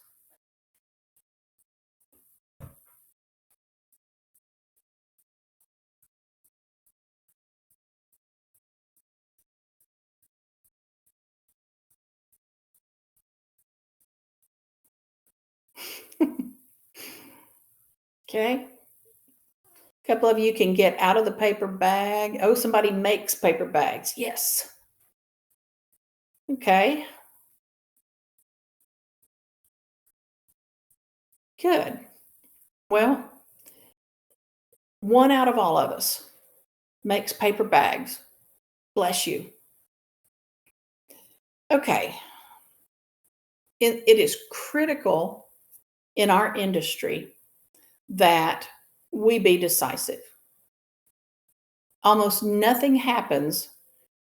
Okay. A couple of you can get out of the paper bag. Oh, somebody makes paper bags. Yes. Okay. Good. Well, one out of all of us makes paper bags. Bless you. Okay. It is critical in our industry that we be decisive. Almost nothing happens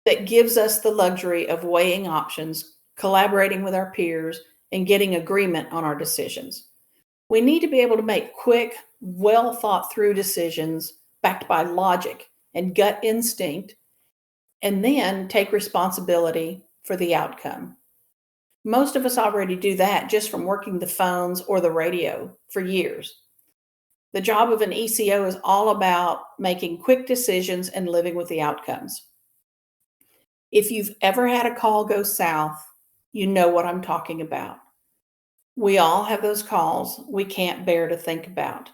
that gives us the luxury of weighing options, collaborating with our peers, and getting agreement on our decisions. We need to be able to make quick, well thought through decisions backed by logic and gut instinct, and then take responsibility for the outcome. Most of us already do that just from working the phones or the radio for years. The job of an ECO is all about making quick decisions and living with the outcomes. If you've ever had a call go south, you know what I'm talking about. We all have those calls we can't bear to think about.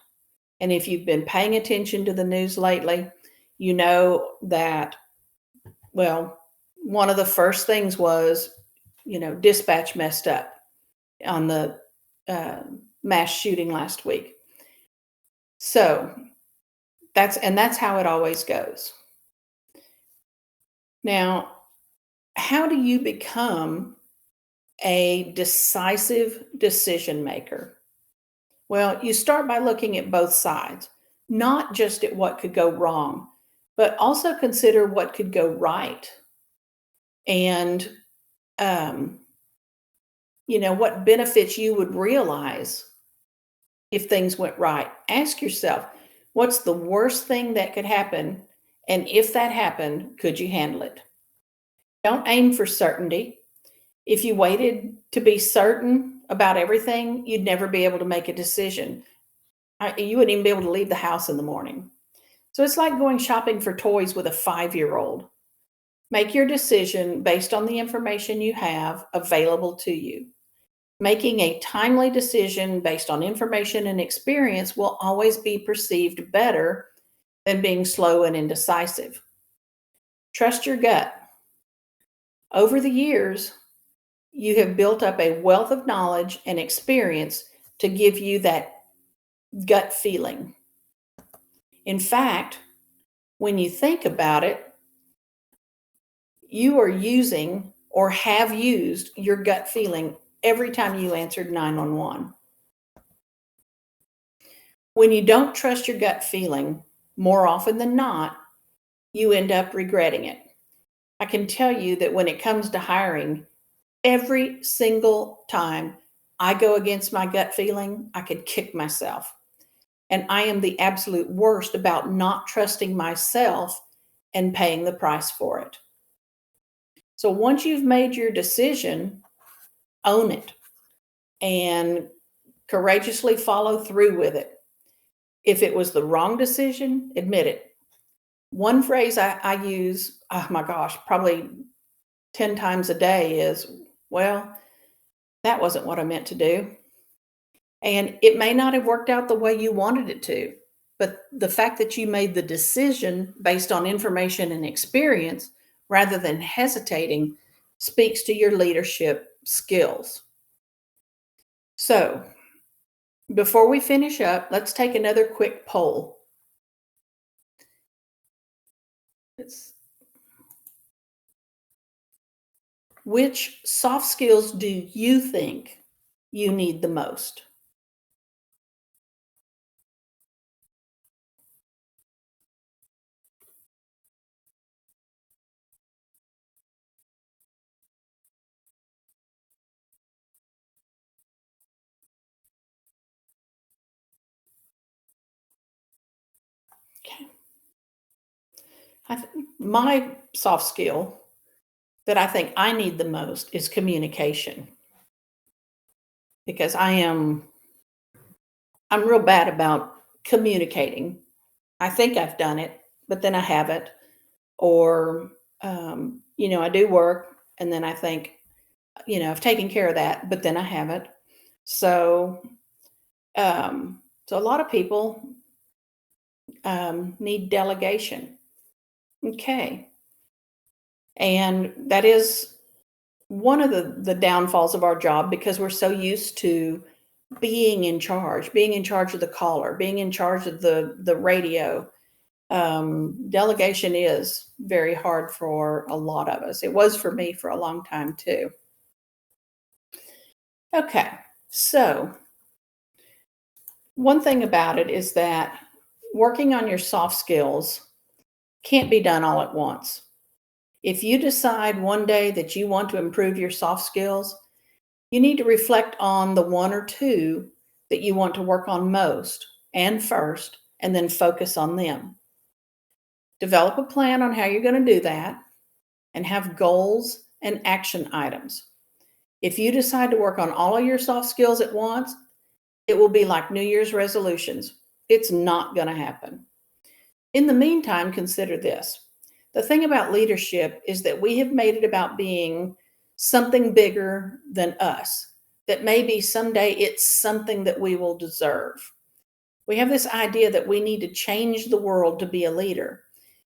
And if you've been paying attention to the news lately, you know that, well, one of the first things was, dispatch messed up on the mass shooting last week. So that's how it always goes. Now, how do you become a decisive decision maker? Well, you start by looking at both sides, not just at what could go wrong, but also consider what could go right. And, um, what benefits you would realize if things went right. Ask yourself, what's the worst thing that could happen? And if that happened, could you handle it? Don't aim for certainty. If you waited to be certain about everything, you'd never be able to make a decision. You wouldn't even be able to leave the house in the morning. So it's like going shopping for toys with a 5-year-old. Make your decision based on the information you have available to you. Making a timely decision based on information and experience will always be perceived better than being slow and indecisive. Trust your gut. Over the years, you have built up a wealth of knowledge and experience to give you that gut feeling. In fact, when you think about it, you are using or have used your gut feeling every time you answered 911. When you don't trust your gut feeling, more often than not, you end up regretting it. I can tell you that when it comes to hiring, every single time I go against my gut feeling, I could kick myself. And I am the absolute worst about not trusting myself and paying the price for it. So once you've made your decision, own it and courageously follow through with it. If it was the wrong decision, admit it. One phrase I use, oh my gosh, probably 10 times a day is, well, that wasn't what I meant to do. And it may not have worked out the way you wanted it to, but the fact that you made the decision based on information and experience rather than hesitating speaks to your leadership skills. So, before we finish up, let's take another quick poll. Which soft skills do you think you need the most? Okay. My soft skill that I think I need the most is communication, because I'm real bad about communicating. I think I've done it, but then I haven't. Or, I do work and then I think, I've taken care of that, but then I haven't. So, So a lot of people need delegation. Okay. And that is one of the downfalls of our job, because we're so used to being in charge of the caller, being in charge of the radio. Delegation is very hard for a lot of us. It was for me for a long time too. Okay, so one thing about it is that working on your soft skills can't be done all at once. If you decide one day that you want to improve your soft skills, you need to reflect on the one or two that you want to work on most and first, and then focus on them. Develop a plan on how you're going to do that, and have goals and action items. If you decide to work on all of your soft skills at once, it will be like New Year's resolutions. It's not going to happen. In the meantime, consider this. The thing about leadership is that we have made it about being something bigger than us, that maybe someday it's something that we will deserve. We have this idea that we need to change the world to be a leader.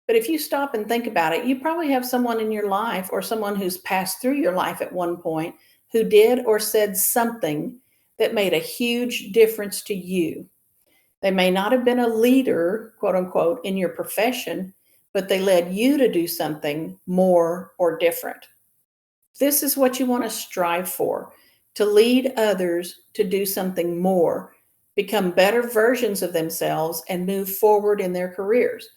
But if you stop and think about it, you probably have someone in your life, or someone who's passed through your life at one point, who did or said something that made a huge difference to you. They may not have been a leader, quote unquote, in your profession, but they led you to do something more or different. This is what you want to strive for, to lead others to do something more, become better versions of themselves, and move forward in their careers.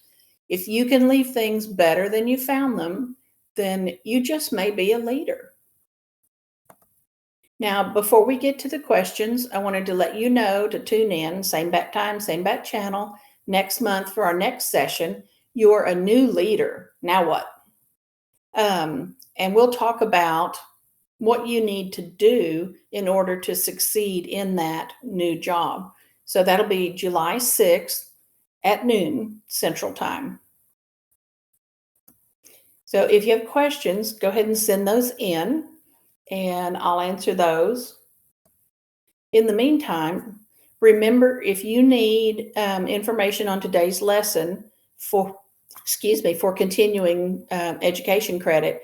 If you can leave things better than you found them, then you just may be a leader. Now, before we get to the questions, I wanted to let you know to tune in, same bat time, same bat channel, next month for our next session. You're a new leader. Now what? And we'll talk about what you need to do in order to succeed in that new job. So that'll be July 6th at noon Central Time. So if you have questions, go ahead and send those in, and I'll answer those. In the meantime, remember, if you need information on today's lesson for continuing education credit,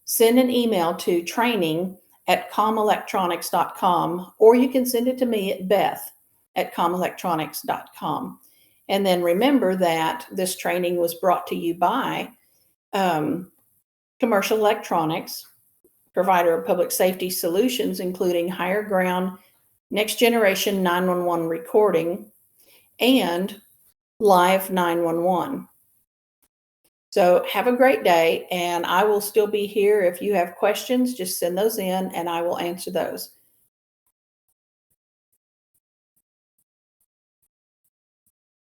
send an email to training@commelectronics.com, or you can send it to me at beth@commelectronics.com. And then remember that this training was brought to you by Commercial Electronics, provider of public safety solutions, including Higher Ground, Next Generation 911 recording, and Live 911. So have a great day, and I will still be here. If you have questions, just send those in and I will answer those.